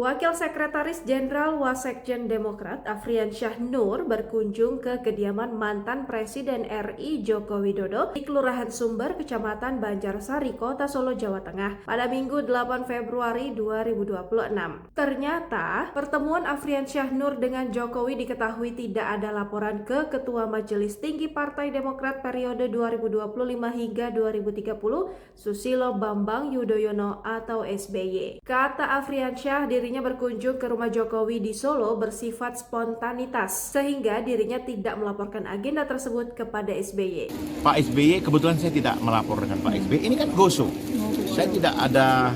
Wakil Sekretaris Jenderal Wasekjen Demokrat Afriansyah Nur berkunjung ke kediaman mantan Presiden RI Joko Widodo di Kelurahan Sumber, Kecamatan Banjarsari, Kota Solo, Jawa Tengah pada Minggu 8 Februari 2026. Ternyata pertemuan Afriansyah Nur dengan Jokowi diketahui tidak ada laporan ke Ketua Majelis Tinggi Partai Demokrat periode 2025 hingga 2030 Susilo Bambang Yudhoyono atau SBY. Kata Afriansyah, dirinya berkunjung ke rumah Jokowi di Solo bersifat spontanitas sehingga dirinya tidak melaporkan agenda tersebut kepada SBY. Pak SBY, kebetulan saya tidak melaporkan Pak SBY, ini kan goso. Saya tidak ada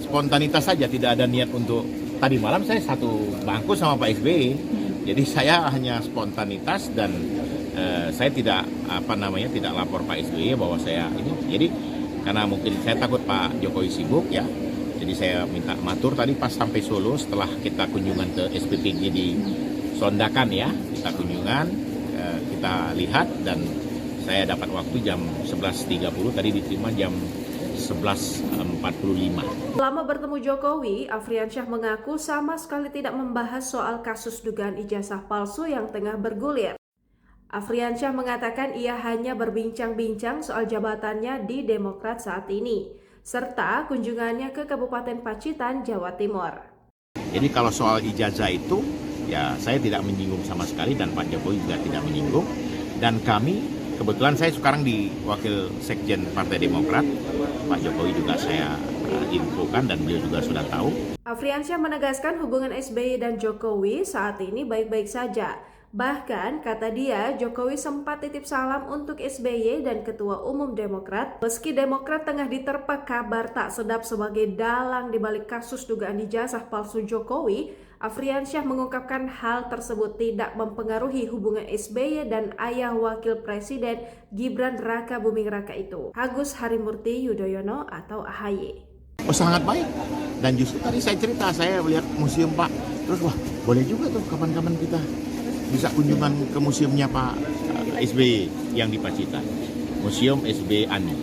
spontanitas saja, tidak ada niat untuk, tadi malam saya satu bangku sama Pak SBY, jadi saya hanya spontanitas dan saya tidak tidak lapor Pak SBY bahwa saya ini, jadi karena mungkin saya takut Pak Jokowi sibuk ya. Jadi saya minta matur tadi pas sampai Solo setelah kita kunjungan ke SPPG di Sondakan ya. Kita kunjungan, kita lihat dan saya dapat waktu jam 11.30, tadi diterima jam 11.45. Selama bertemu Jokowi, Afriansyah mengaku sama sekali tidak membahas soal kasus dugaan ijazah palsu yang tengah bergulir. Afriansyah mengatakan ia hanya berbincang-bincang soal jabatannya di Demokrat saat ini, serta kunjungannya ke Kabupaten Pacitan, Jawa Timur. Jadi kalau soal ijazah itu, ya saya tidak menyinggung sama sekali dan Pak Jokowi juga tidak menyinggung. Dan kami, kebetulan saya sekarang di Wakil Sekjen Partai Demokrat, Pak Jokowi juga saya infokan dan beliau juga sudah tahu. Afriansyah menegaskan hubungan SBY dan Jokowi saat ini baik-baik saja. Bahkan, kata dia, Jokowi sempat titip salam untuk SBY dan Ketua Umum Demokrat. Meski Demokrat tengah diterpa kabar tak sedap sebagai dalang dibalik kasus dugaan ijazah palsu Jokowi, Afriansyah mengungkapkan hal tersebut tidak mempengaruhi hubungan SBY dan ayah Wakil Presiden Gibran Raka Buming Raka itu, Agus Harimurti Yudhoyono atau AHY. Oh, sangat baik. Dan justru tadi saya cerita, saya lihat museum Pak, terus wah boleh juga tuh kapan-kapan kita bisa kunjungan ke museumnya Pak SBY yang di Pacitan, Museum SBY Ani.